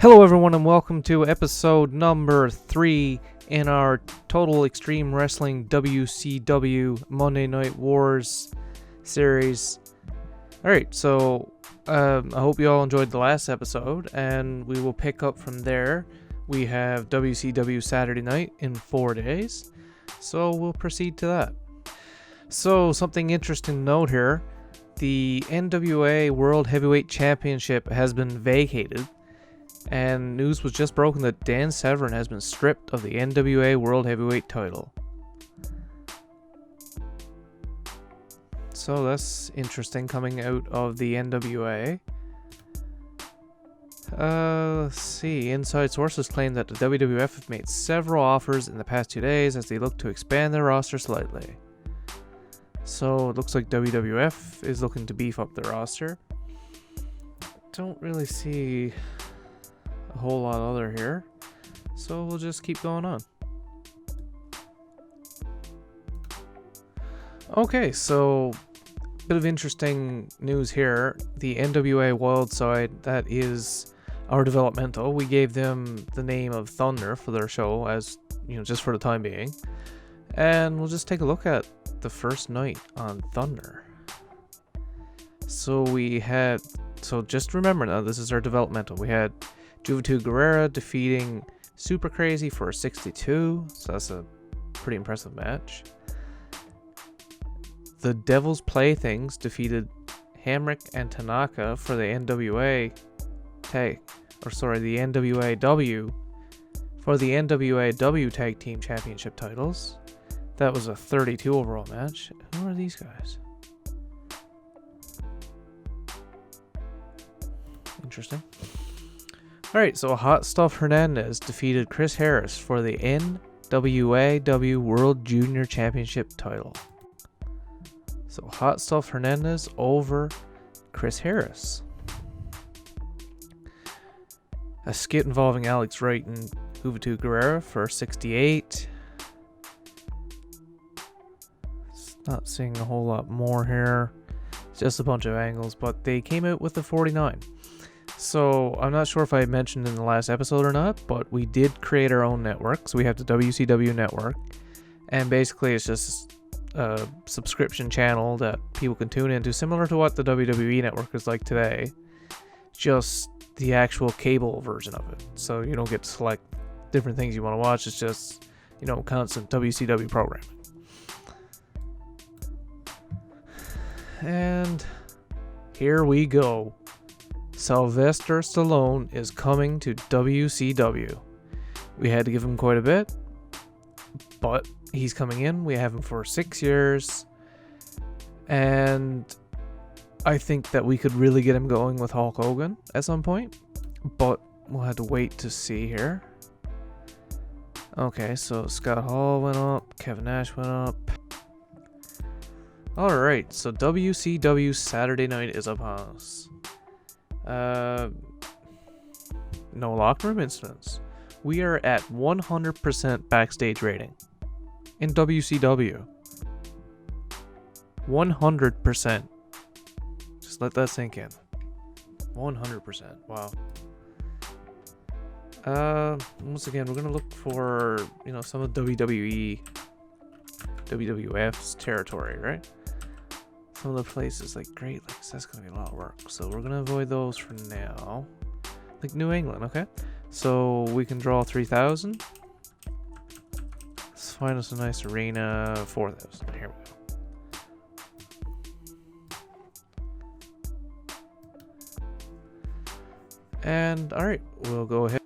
Hello everyone and welcome to episode number 3 in our Total Extreme Wrestling WCW Monday Night Wars series. Alright, so I hope you all enjoyed the last episode and we will pick up from there. We have WCW Saturday Night in 4 days, so we'll proceed to that. So something interesting to note here, the NWA World Heavyweight Championship has been vacated. And news was just broken that Dan Severn has been stripped of the NWA World Heavyweight title. So that's interesting coming out of the NWA. Let's see. Inside sources claim that the WWF have made several offers in the past 2 days as they look to expand their roster slightly. So it looks like WWF is looking to beef up their roster. Don't really see a whole lot other here, so we'll just keep going on. Okay, so bit of interesting news here. The NWA Wild Side, that is our developmental. We gave them the name of Thunder for their show, as you know, just for the time being, and we'll just take a look at the first night on Thunder. So just remember now, this is our developmental. We had Juventud Guerrera defeating Super Crazy for 62, so that's a pretty impressive match. The Devil's Playthings defeated Hamrick and Tanaka for the NWA Tag Team Championship titles. That was a 32 overall match. Who are these guys? Interesting. Alright, so Hot Stuff Hernandez defeated Chris Harris for the NWAW World Junior Championship title. So Hot Stuff Hernandez over Chris Harris. A skit involving Alex Wright and Juventud Guerrera for 68. Not seeing a whole lot more here. Just a bunch of angles, but they came out with the 49. So, I'm not sure if I mentioned in the last episode or not, but we did create our own network. So we have the WCW network, and basically it's just a subscription channel that people can tune into, similar to what the WWE network is like today, just the actual cable version of it. So you don't get to select different things you want to watch, it's just, constant WCW programming. And here we go. Sylvester Stallone is coming to WCW. We had to give him quite a bit, but he's coming in. We have him for 6 years, and I think that we could really get him going with Hulk Hogan at some point, but we'll have to wait to see here. Okay, so Scott Hall went up, Kevin Nash went up. Alright, so WCW Saturday Night is upon us. No locker room incidents. We are at 100% backstage rating in WCW. 100%. Just let that sink in. 100%. Wow. Once again, we're gonna look for some of WWF's territory, right? Some of the places like Great Lakes, that's going to be a lot of work. So we're going to avoid those for now. Like New England, okay? So we can draw 3,000. Let's find us a nice arena, 4,000. Here we go. And, alright, we'll go ahead.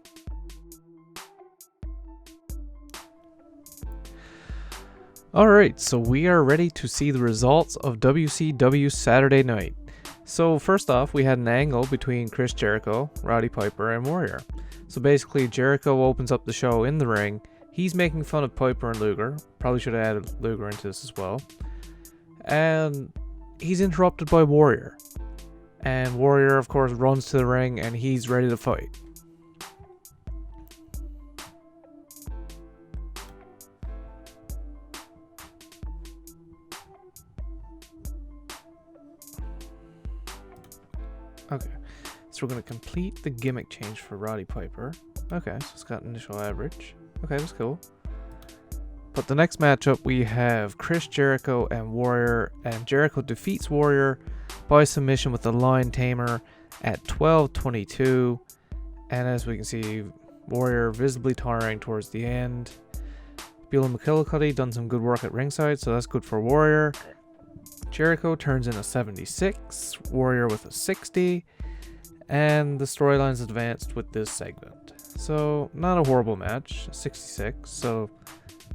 Alright, so we are ready to see the results of WCW Saturday Night. So first off, we had an angle between Chris Jericho, Roddy Piper, and Warrior. So basically, Jericho opens up the show in the ring. He's making fun of Piper and Luger. Probably should have added Luger into this as well. And he's interrupted by Warrior. And Warrior, of course, runs to the ring and he's ready to fight. Okay, So we're going to complete the gimmick change for Roddy Piper. Okay, so it's got initial average. Okay, that's cool. But the next matchup, we have Chris Jericho and Warrior, and Jericho defeats Warrior by submission with the Lion Tamer at 12:22. And as we can see, Warrior visibly tiring towards the end. Beal McKillicuddy done some good work at ringside, so that's good for Warrior. Jericho turns in a 76, Warrior with a 60, and the storyline's advanced with this segment. So, not a horrible match, 66, so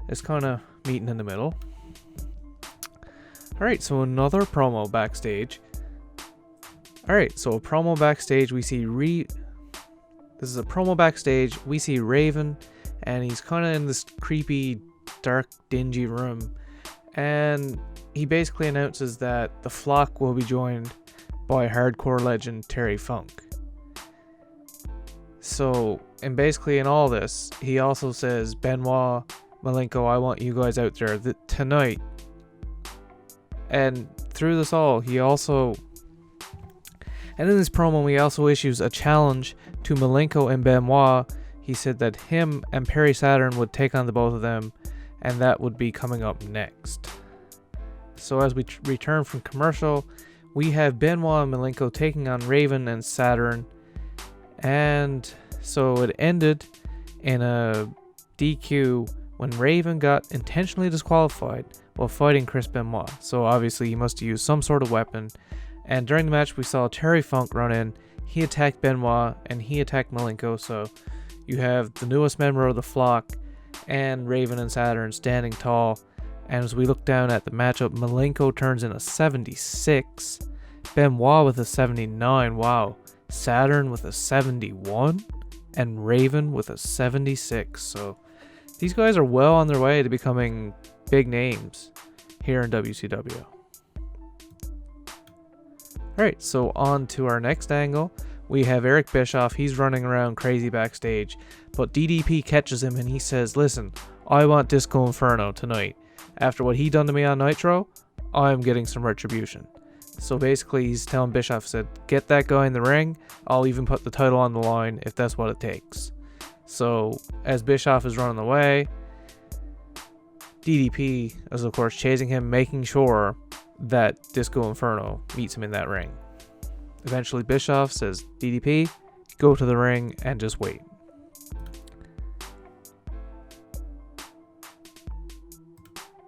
it's kind of meeting in the middle. Alright, so another promo backstage. Alright, so a promo backstage, we see This is a promo backstage, we see Raven, and he's kind of in this creepy, dark, dingy room, and he basically announces that the Flock will be joined by hardcore legend Terry Funk. So, and basically in all this, he also says, Benoit, Malenko, I want you guys out there tonight. And through this all, in this promo, he also issues a challenge to Malenko and Benoit. He said that him and Perry Saturn would take on the both of them, and that would be coming up next. So as we return from commercial, we have Benoit and Malenko taking on Raven and Saturn. And so it ended in a DQ when Raven got intentionally disqualified while fighting Chris Benoit. So obviously he must have used some sort of weapon. And during the match we saw Terry Funk run in. He attacked Benoit and he attacked Malenko. So you have the newest member of the Flock and Raven and Saturn standing tall. And as we look down at the matchup, Malenko turns in a 76, Benoit with a 79, wow, Saturn with a 71, and Raven with a 76. So these guys are well on their way to becoming big names here in WCW. Alright, so on to our next angle. We have Eric Bischoff. He's running around crazy backstage, but DDP catches him and he says, listen, I want Disco Inferno tonight. After what he done to me on Nitro, I'm getting some retribution. So basically he's telling Bischoff, said, get that guy in the ring, I'll even put the title on the line if that's what it takes. So as Bischoff is running away, DDP is of course chasing him, making sure that Disco Inferno meets him in that ring. Eventually Bischoff says, DDP, go to the ring and just wait.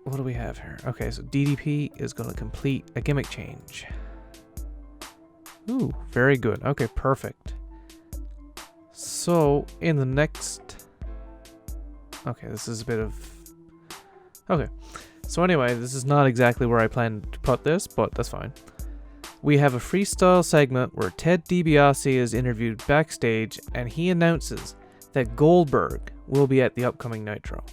What do we have here? Okay, so DDP is going to complete a gimmick change. Ooh, very good. Okay, perfect. So, in the next... Okay, this is a bit of... Okay, so anyway, this is not exactly where I planned to put this, but that's fine. We have a freestyle segment where Ted DiBiase is interviewed backstage, and he announces that Goldberg will be at the upcoming Nitro.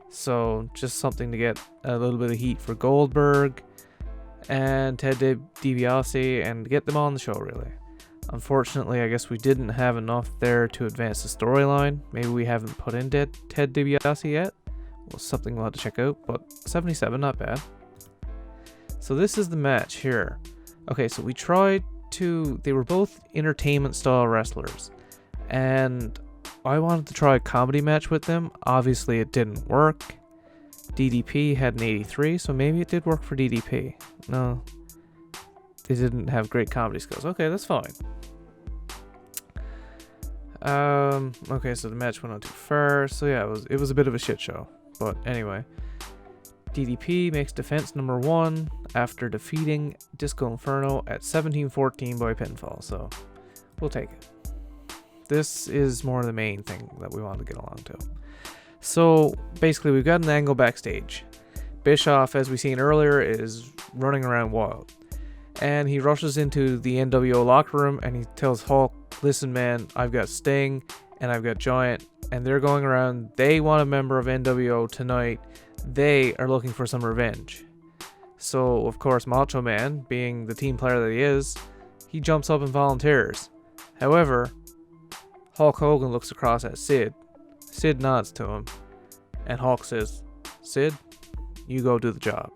So, just something to get a little bit of heat for Goldberg and Ted DiBiase and to get them on the show, really. Unfortunately, I guess we didn't have enough there to advance the storyline. Maybe we haven't put in Ted DiBiase yet. Well, something we'll have to check out, but 77, not bad. So this is the match here. Okay, so we tried to... They were both entertainment-style wrestlers, and I wanted to try a comedy match with them. Obviously, it didn't work. DDP had an 83, so maybe it did work for DDP. No, they didn't have great comedy skills. Okay, that's fine. Okay, so the match went on too far. So yeah, it was a bit of a shit show. But anyway, DDP makes defense number 1 after defeating Disco Inferno at 17-14 by pinfall. So we'll take it. This is more the main thing that we want to get along to. So basically, we've got an angle backstage. Bischoff, as we seen earlier, is running around wild. And he rushes into the NWO locker room and he tells Hulk, listen man, I've got Sting and I've got Giant and they're going around. They want a member of NWO tonight. They are looking for some revenge. So, of course, Macho Man, being the team player that he is, he jumps up and volunteers. However, Hulk Hogan looks across at Sid. Sid nods to him. And Hulk says, Sid, you go do the job.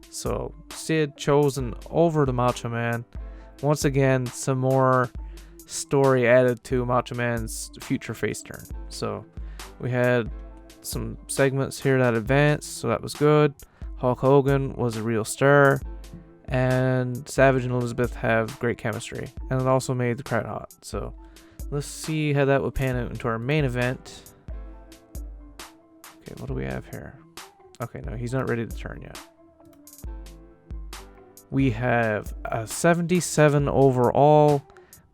So, Sid chosen over the Macho Man. Once again, some more story added to Macho Man's future face turn. So we had some segments here that advanced, so that was good. Hulk Hogan was a real star, and Savage and Elizabeth have great chemistry, and it also made the crowd hot. So let's see how that would pan out into our main event. Okay, what do we have here? Okay, no, he's not ready to turn yet. We have a 77 overall.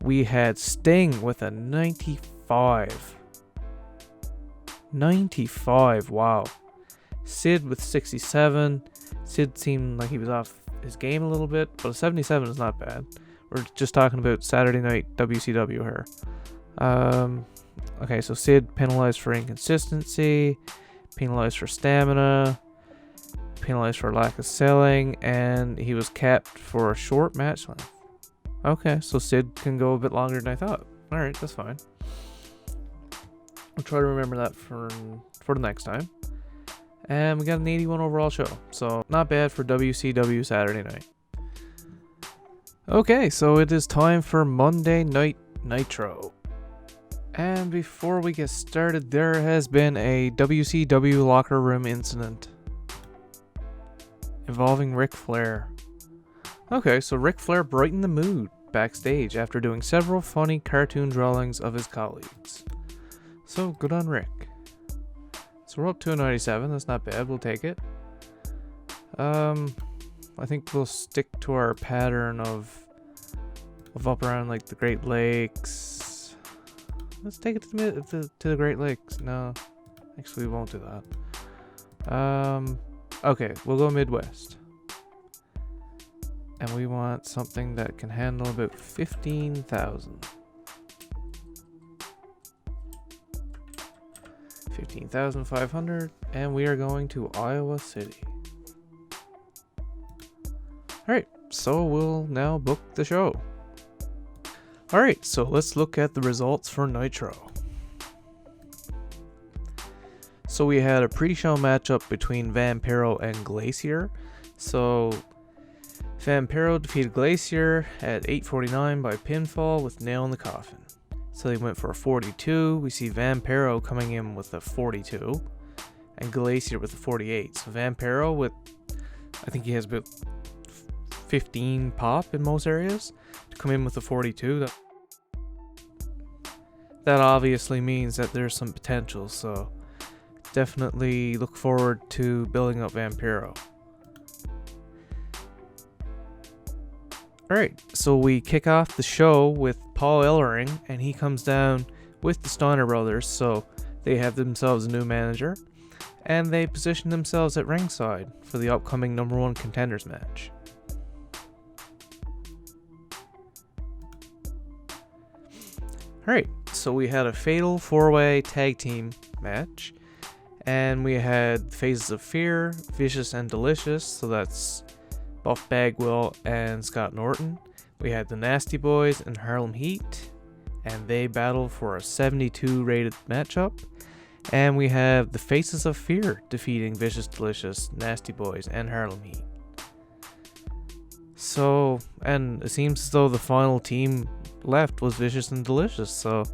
We had Sting with a 95. 95, wow. Sid with 67. Sid seemed like he was off his game a little bit, but a 77 is not bad. We're just talking about Saturday night WCW here. Okay, so Sid penalized for inconsistency, penalized for stamina, penalized for lack of selling, and he was capped for a short match length. Okay, so Sid can go a bit longer than I thought. Alright, that's fine. We'll try to remember that for the next time. And we got an 81 overall show, so not bad for WCW Saturday night. Okay, so it is time for Monday Night Nitro. And before we get started, there has been a WCW locker room incident involving Ric Flair. Okay, so Ric Flair brightened the mood backstage after doing several funny cartoon drawings of his colleagues. So good on Rick. So we're up to a 97, that's not bad, we'll take it. I think we'll stick to our pattern of up around like the Great Lakes. Let's take it to the Great Lakes. No, actually we won't do that. Okay, we'll go Midwest. And we want something that can handle about 15,000. 15,500, and we are going to Iowa City. Alright, so we'll now book the show. Alright, so let's look at the results for Nitro. So we had a pre-show matchup between Vampiro and Glacier. So Vampiro defeated Glacier at 8:49 by pinfall with nail in the coffin. So they went for a 42. We see Vampiro coming in with a 42 and Glacier with a 48. So Vampiro with, I think he has about 15 pop in most areas to come in with a 42. That obviously means that there's some potential. So definitely look forward to building up Vampiro. Alright, so we kick off the show with Paul Ellering, and he comes down with the Steiner brothers, so they have themselves a new manager, and they position themselves at ringside for the upcoming number 1 contenders match. Alright, so we had a fatal 4-way tag team match, and we had Phases of Fear, Vicious and Delicious, so that's Buff Bagwell and Scott Norton. We had the Nasty Boys and Harlem Heat, and they battled for a 72 rated matchup. And we have the Faces of Fear defeating Vicious, Delicious, Nasty Boys, and Harlem Heat. So, and it seems as though the final team left was Vicious and Delicious, so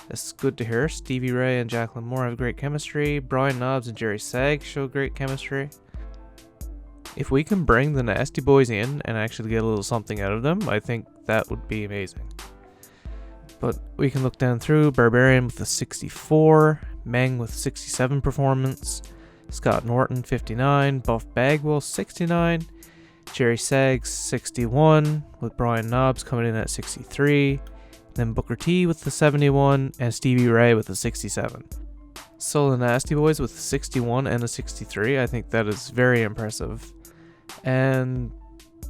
it's good to hear. Stevie Ray and Jacqueline Moore have great chemistry. Brian Knobbs and Jerry Sagg show great chemistry. If we can bring the Nasty Boys in and actually get a little something out of them, I think that would be amazing. But we can look down through. Barbarian with a 64, Meng with 67 performance, Scott Norton 59, Buff Bagwell 69, Jerry Sagg 61, with Brian Knobbs coming in at 63, then Booker T with the 71, and Stevie Ray with the 67. So the Nasty Boys with a 61 and a 63, I think that is very impressive. And,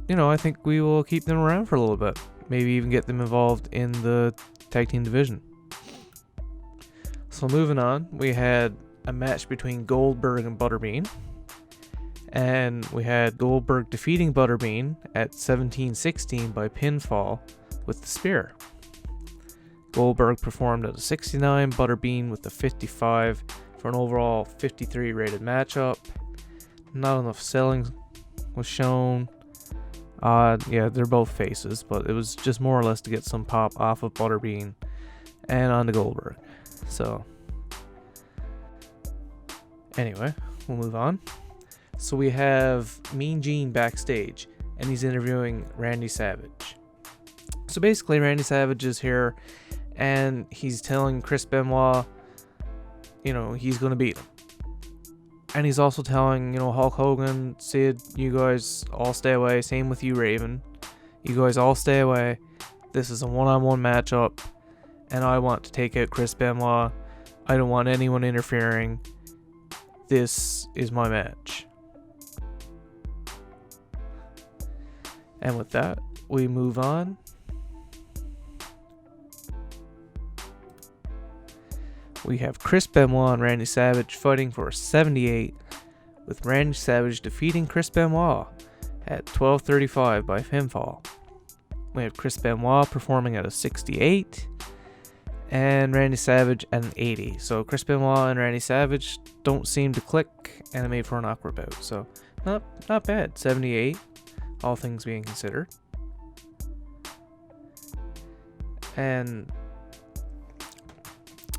you know, I think we will keep them around for a little bit. Maybe even get them involved in the tag team division. So moving on, we had a match between Goldberg and Butterbean. And we had Goldberg defeating Butterbean at 17-16 by pinfall with the spear. Goldberg performed at a 69, Butterbean with a 55 for an overall 53 rated matchup. Not enough selling was shown. Yeah, they're both faces, but it was just more or less to get some pop off of Butterbean and onto Goldberg. So, anyway, we'll move on. So we have Mean Gene backstage, and he's interviewing Randy Savage. So basically, Randy Savage is here, and he's telling Chris Benoit, he's going to beat him. And he's also telling, Hulk Hogan, Sid, you guys all stay away. Same with you, Raven. You guys all stay away. This is a one-on-one matchup, and I want to take out Chris Benoit. I don't want anyone interfering. This is my match. And with that, we move on. We have Chris Benoit and Randy Savage fighting for 78, with Randy Savage defeating Chris Benoit at 12:35 by pinfall. We have Chris Benoit performing at a 68, and Randy Savage at an 80. So Chris Benoit and Randy Savage don't seem to click, and it made for an awkward bout. So not bad, 78, all things being considered. And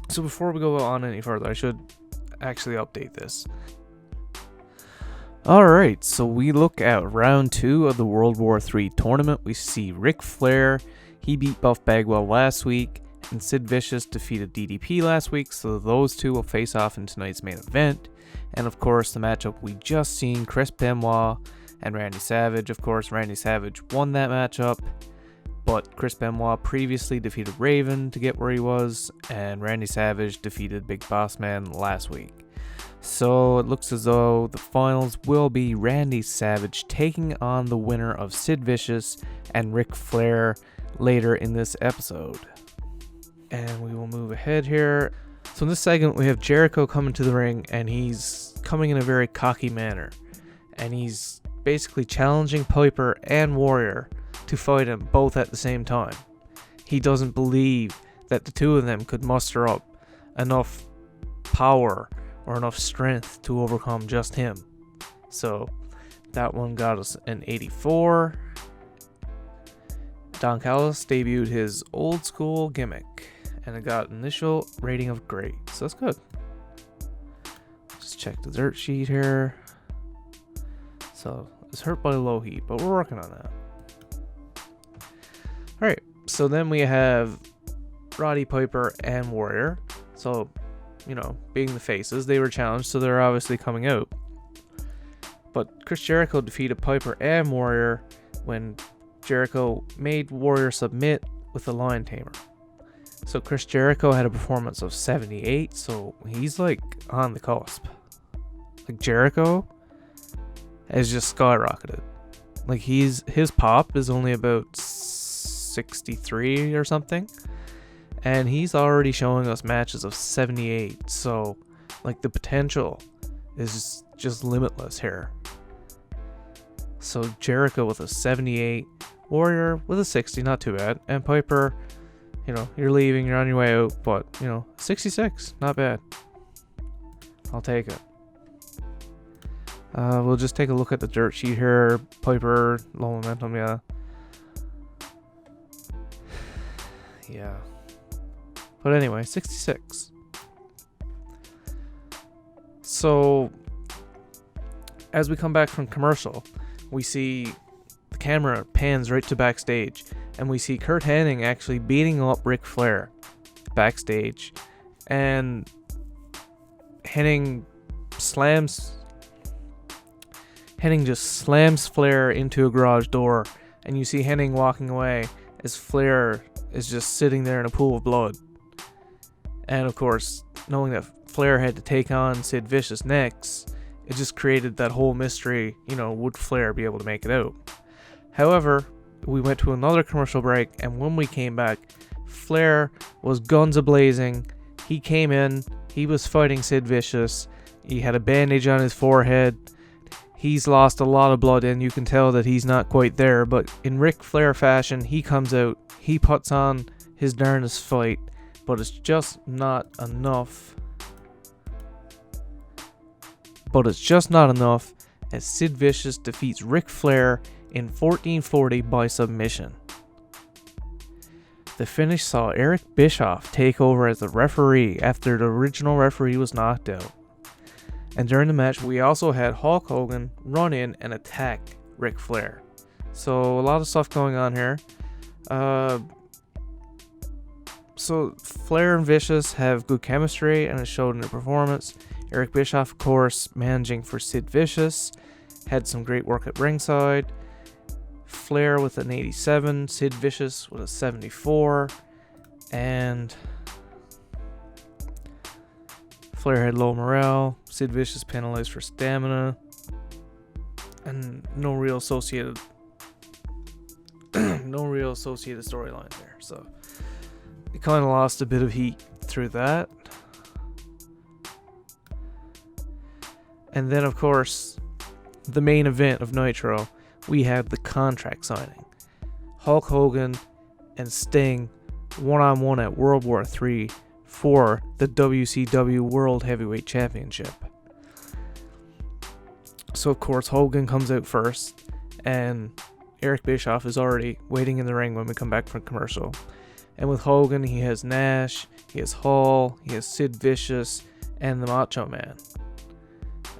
so before we go on any further, I should actually update this. Alright, so we look at round 2 of the World War III tournament. We see Ric Flair, he beat Buff Bagwell last week, and Sid Vicious defeated DDP last week, so those two will face off in tonight's main event. And of course, the matchup we just seen, Chris Benoit and Randy Savage. Of course, Randy Savage won that matchup, but Chris Benoit previously defeated Raven to get where he was, and Randy Savage defeated Big Boss Man last week. So it looks as though the finals will be Randy Savage taking on the winner of Sid Vicious and Ric Flair later in this episode. And we will move ahead here. So in this segment, we have Jericho coming to the ring, and he's coming in a very cocky manner. And he's basically challenging Piper and Warrior to fight him both at the same time. He doesn't believe that the two of them could muster up enough power or enough strength to overcome just him. So that one got us an 84. Don Callis debuted his old school gimmick, and it got initial rating of great. So that's good. Just check the dirt sheet here. So it's hurt by low heat, but we're working on that. Alright, so then we have Roddy Piper and Warrior. So, being the faces, they were challenged, so they're obviously coming out. But Chris Jericho defeated Piper and Warrior when Jericho made Warrior submit with the Lion Tamer. So Chris Jericho had a performance of 78, so he's on the cusp. Jericho has just skyrocketed. His pop is only about 63 or something, and he's already showing us matches of 78. So the potential is just limitless here. So Jericho with a 78, Warrior with a 60, not too bad, and Piper, you're leaving, you're on your way out, but 66, not bad. I'll take it. We'll just take a look at the dirt sheet here. Piper, low momentum, yeah. But anyway, 66. So, as we come back from commercial, we see the camera pans right to backstage, and we see Kurt Hennig actually beating up Ric Flair backstage, and Hennig just slams Flair into a garage door, and you see Hennig walking away as Flair is just sitting there in a pool of blood. And of course, knowing that Flair had to take on Sid Vicious next, it just created that whole mystery, would Flair be able to make it out? However, we went to another commercial break, and when we came back, Flair was guns a-blazing. He came in, he was fighting Sid Vicious, he had a bandage on his forehead, he's lost a lot of blood, and you can tell that he's not quite there, but in Ric Flair fashion, he comes out, he puts on his darndest fight, but it's just not enough. As Sid Vicious defeats Ric Flair in 1440 by submission. The finish saw Eric Bischoff take over as the referee after the original referee was knocked out. And during the match, we also had Hulk Hogan run in and attack Ric Flair. So a lot of stuff going on here. So Flair and Vicious have good chemistry, and it showed in their performance. Eric Bischoff, of course, managing for Sid Vicious, had some great work at ringside. Flair with an 87, Sid Vicious with a 74, and Flair had low morale, Sid Vicious penalized for stamina, and no real associated storyline there. So it kind of lost a bit of heat through that. And then, of course, the main event of Nitro, we had the contract signing. Hulk Hogan and Sting one-on-one at World War III for the WCW World Heavyweight Championship. So, of course, Hogan comes out first, and Eric Bischoff is already waiting in the ring when we come back from commercial. And with Hogan, he has Nash, he has Hall, he has Sid Vicious, and the Macho Man.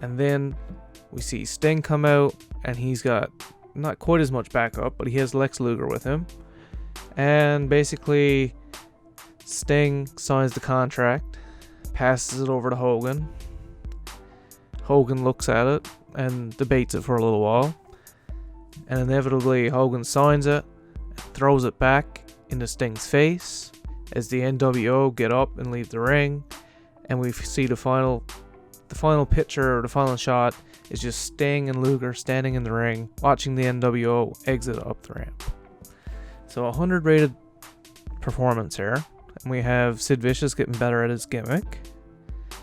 And then we see Sting come out, and he's got not quite as much backup, but he has Lex Luger with him. And basically, Sting signs the contract, passes it over to Hogan. Hogan looks at it and debates it for a little while. And inevitably, Hogan signs it and throws it back into Sting's face as the NWO get up and leave the ring. And we see the final picture, or the final shot, is just Sting and Luger standing in the ring, watching the NWO exit up the ramp. So 100 rated performance here. And we have Sid Vicious getting better at his gimmick.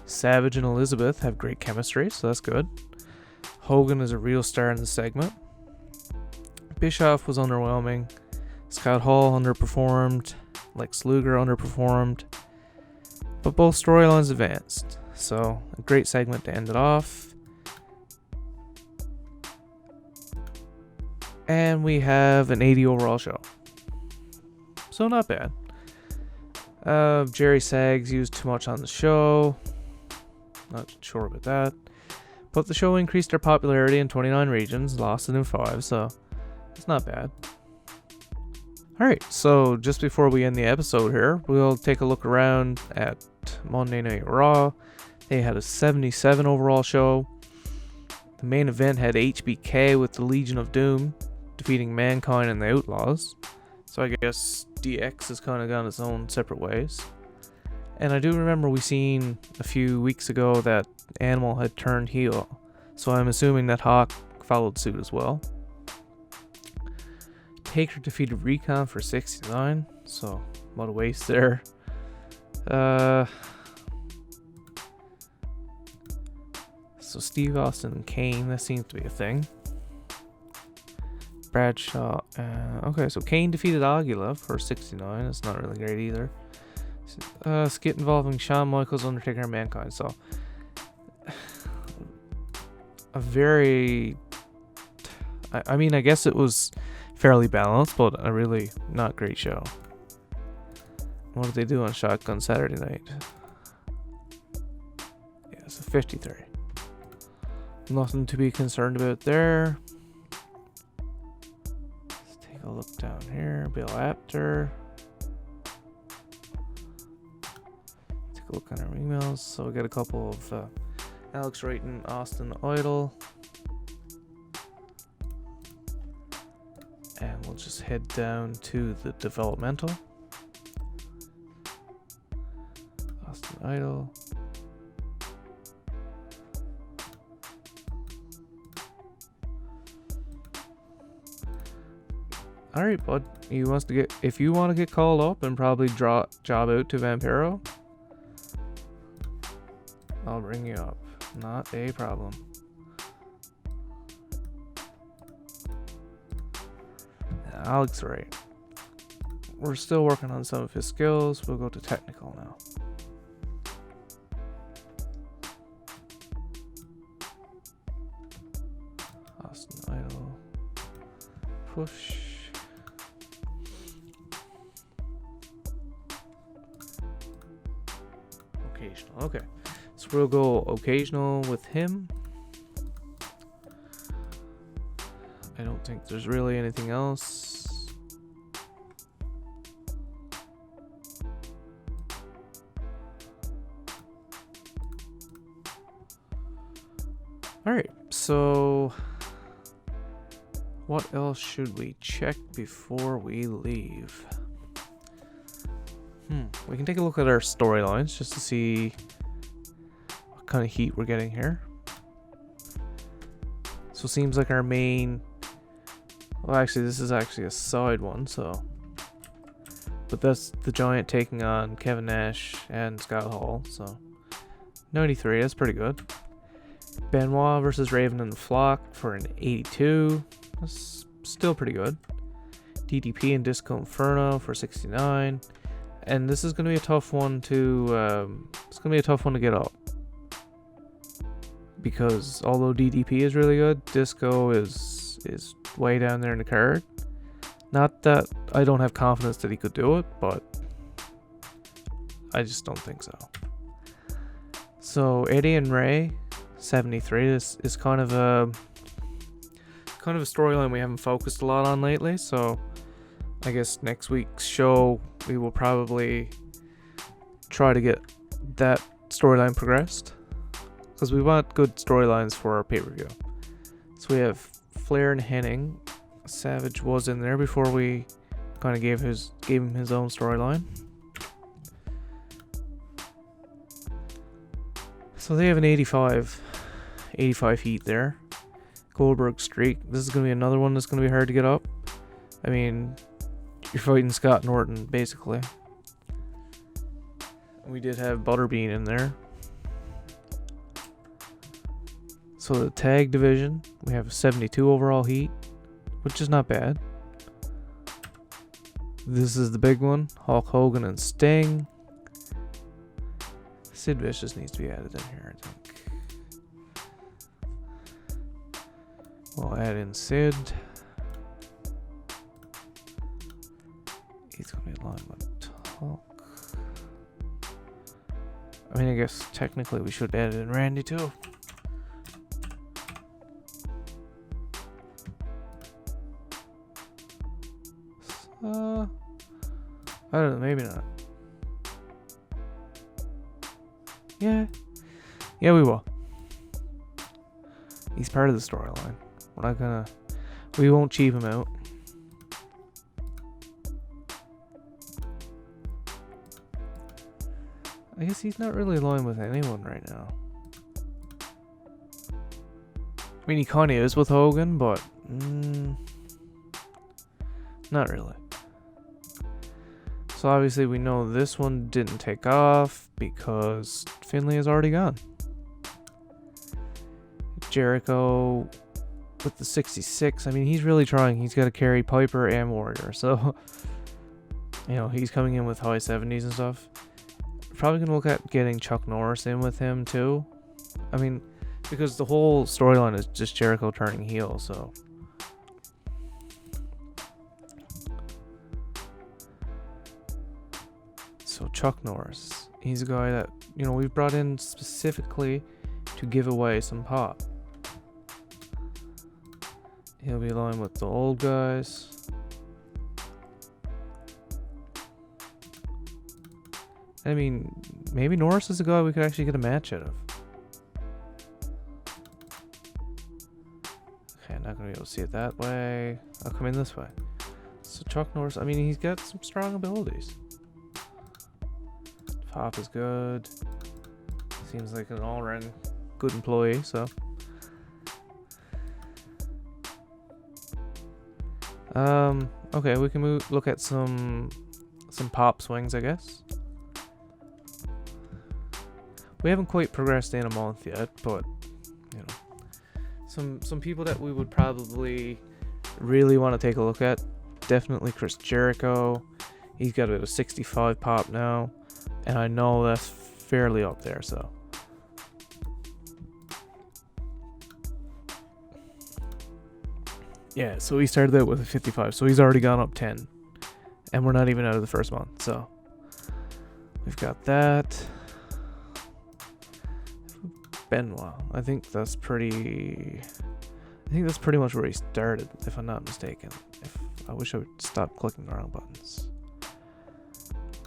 Savage and Elizabeth have great chemistry, so that's good. Hogan is a real star in the segment. Bischoff was underwhelming. Scott Hall underperformed. Lex Luger underperformed. But both storylines advanced. So, a great segment to end it off. And we have an 80 overall show. So, not bad. Jerry Saggs used too much on the show. Not sure about that. But the show increased their popularity in 29 regions, lost it in 5, so it's not bad. Alright, so just before we end the episode here, we'll take a look around at Monday Night Raw. They had a 77 overall show. The main event had HBK with the Legion of Doom defeating Mankind and the Outlaws. So I guess DX has kind of gone its own separate ways. And I do remember we seen a few weeks ago that Animal had turned heel. So I'm assuming that Hawk followed suit as well. Taker defeated Recon for 69. So a lot of waste there. So Steve Austin and Kane, that seems to be a thing. Bradshaw. Okay, so Kane defeated Aguila for 69. That's not really great either. Skit involving Shawn Michaels, Undertaker, and Mankind. So a very... I mean, I guess it was fairly balanced, but a really not great show. What did they do on Shotgun Saturday Night? Yeah, so 53. Nothing to be concerned about there. Let's take a look down here. Bill Apter. Take a look on our emails. So we got a couple of Alex Wright and Austin Idol. And we'll just head down to the developmental. Austin Idol. Alright, bud. If you want to get called up and probably job out to Vampiro, I'll bring you up. Not a problem. Alex Wright. We're still working on some of his skills. We'll go to technical now. Austin Idol. push. Occasional. Okay. So we'll go occasional with him. I don't think there's really anything else. Alright, so what else should we check before we leave? We can take a look at our storylines just to see what kind of heat we're getting here. So it seems like our main... Well, actually, this is actually a side one, so... But that's the Giant taking on Kevin Nash and Scott Hall, so... 93, that's pretty good. Benoit versus Raven and the Flock for an 82. That's still pretty good. DDP and Disco Inferno for 69. And this is going to be a tough one to... it's going to be a tough one to get up. Because although DDP is really good, Disco is way down there in the card. Not that I don't have confidence that he could do it, but I just don't think so. So Eddie and Ray, 73. This is kind of a storyline we haven't focused a lot on lately. So I guess next week's show we will probably try to get that storyline progressed, because we want good storylines for our pay-per-view. So we have Flair and Hennig. Savage was in there before we kind of gave him his own storyline. So they have an 85 heat there. Goldberg streak. This is going to be another one that's going to be hard to get up. I mean, you're fighting Scott Norton, basically. We did have Butterbean in there. So the tag division, we have a 72 overall heat, which is not bad. This is the big one, Hulk Hogan and Sting. Sid Vicious needs to be added in here, I think. We'll add in Sid. He's going to be aligned with Hulk. I mean, I guess technically we should add in Randy too. I don't know, maybe not. Yeah, we will. He's part of the storyline. We won't cheap him out. I guess he's not really aligned with anyone right now. I mean, he kind of is with Hogan, but not really. So obviously we know this one didn't take off because Finlay is already gone. Jericho with the 66. I mean, he's really trying. He's got to carry Piper and Warrior. So, you know, he's coming in with high 70s and stuff. Probably going to look at getting Chuck Norris in with him too. I mean, because the whole storyline is just Jericho turning heel, so... So Chuck Norris, he's a guy that, you know, we've brought in specifically to give away some pop. He'll be aligned with the old guys. I mean, maybe Norris is a guy we could actually get a match out of. Okay, I'm not going to be able to see it that way. I'll come in this way. So Chuck Norris, I mean, he's got some strong abilities. Pop is good. Seems like an all-around good employee, so. Okay, we can look at some pop swings, I guess. We haven't quite progressed in a month yet, but you know, some people that we would probably really want to take a look at. Definitely Chris Jericho. He's got about a 65 pop now. And I know that's fairly up there, so. Yeah, so he started out with a 55, so he's already gone up 10. And we're not even out of the first month, so we've got that. Benoit. I think that's pretty much where he started, if I'm not mistaken. I wish I would stop clicking the wrong buttons.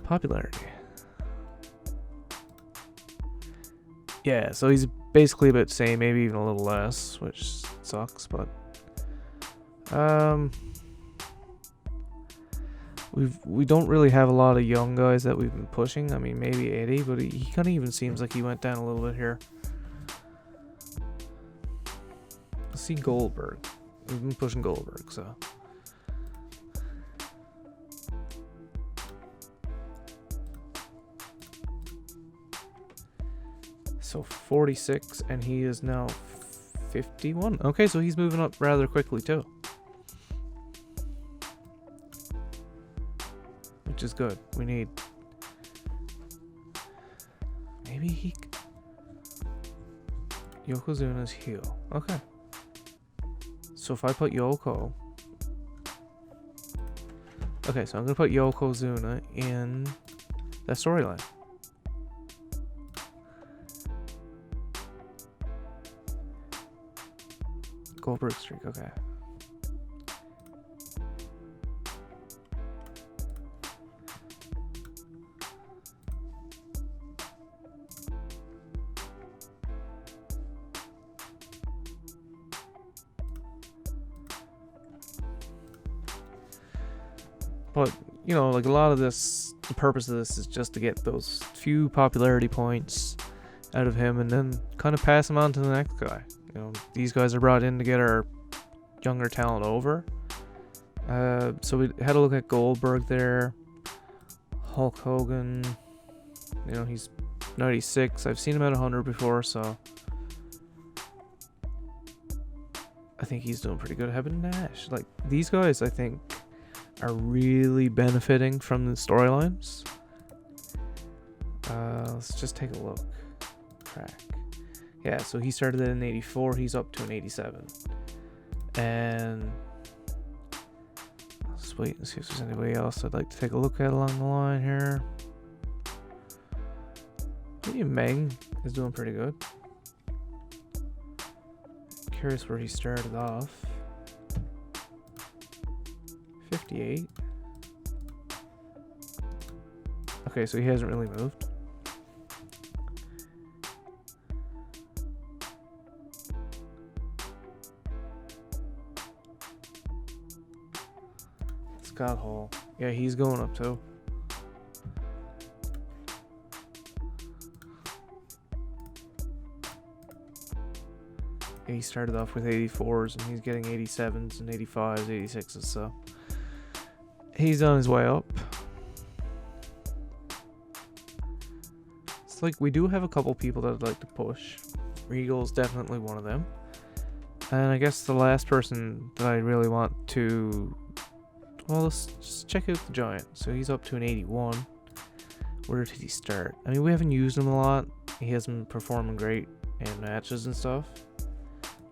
Popularity. Yeah, so he's basically about the same, maybe even a little less, which sucks, but we don't really have a lot of young guys that we've been pushing. I mean, maybe Eddie, but he kind of even seems like he went down a little bit here. Let's see Goldberg. We've been pushing Goldberg, so. So 46, and he is now 51. Okay, so he's moving up rather quickly too. Which is good. We need... Maybe he... Yokozuna's heel. Okay. So if I put Yoko... Okay, so I'm going to put Yokozuna in that storyline. Goldberg streak, okay. But, you know, like a lot of this, the purpose of this is just to get those few popularity points out of him and then kind of pass him on to the next guy. You know, these guys are brought in to get our younger talent over. So we had a look at Goldberg there. Hulk Hogan. You know, he's 96. I've seen him at 100 before, so I think he's doing pretty good. Having Nash. Like, these guys, I think, are really benefiting from the storylines. Let's just take a look. Crack. Yeah, so he started at an 84, he's up to an 87. And let's wait and see if there's anybody else I'd like to take a look at along the line here. Maybe Meng is doing pretty good. Curious where he started off. 58. Okay, so he hasn't really moved. Scott Hall. Yeah, he's going up too. Yeah, he started off with 84s and he's getting 87s and 85s, 86s, so he's on his way up. It's like we do have a couple people that I'd like to push. Regal's definitely one of them. And I guess the last person that I really want to... Well, let's just check out the Giant. So he's up to an 81. Where did he start? I mean, we haven't used him a lot. He hasn't been performing great in matches and stuff.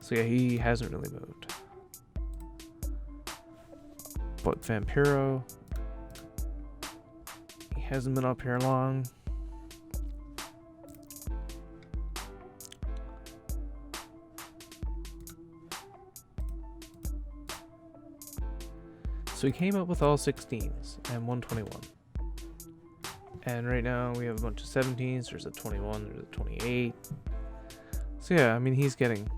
So yeah, he hasn't really moved. But Vampiro, he hasn't been up here long. So he came up with all 16s and 121. And right now we have a bunch of 17s. There's a 21, there's a 28. So yeah, I mean, he's getting...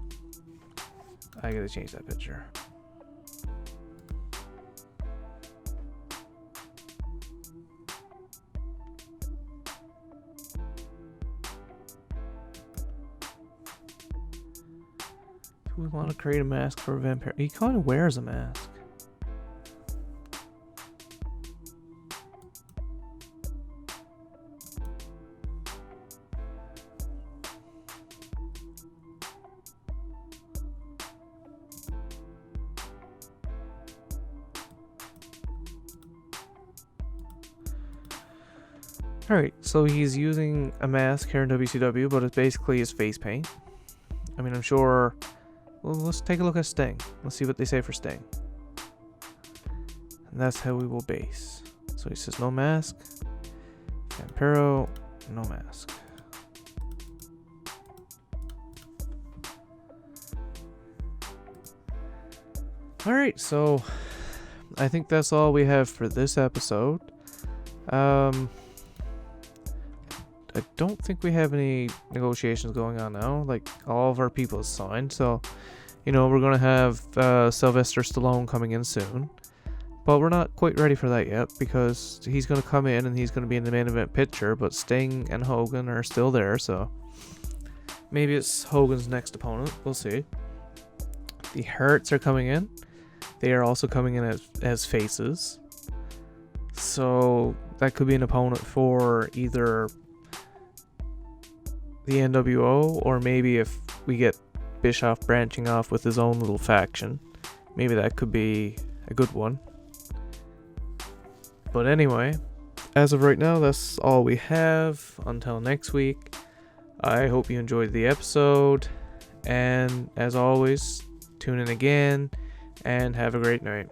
I gotta change that picture. Do we want to create a mask for a vampire? He kind of wears a mask. Alright, so he's using a mask here in WCW, but it's basically his face paint. I mean, I'm sure Well, let's take a look at Sting. Let's see what they say for Sting. And that's how we will base. So he says no mask. Vampiro, no mask. Alright, so I think that's all we have for this episode. I don't think we have any negotiations going on now. Like, all of our people is signed, so, you know, we're going to have Sylvester Stallone coming in soon. But we're not quite ready for that yet, because he's going to come in and he's going to be in the main event picture, but Sting and Hogan are still there, so maybe it's Hogan's next opponent. We'll see. The Hurts are coming in. They are also coming in as faces. So that could be an opponent for either the NWO, or maybe if we get Bischoff branching off with his own little faction, maybe that could be a good one. But anyway, as of right now, that's all we have. Until next week, I hope you enjoyed the episode, and as always, tune in again and have a great night.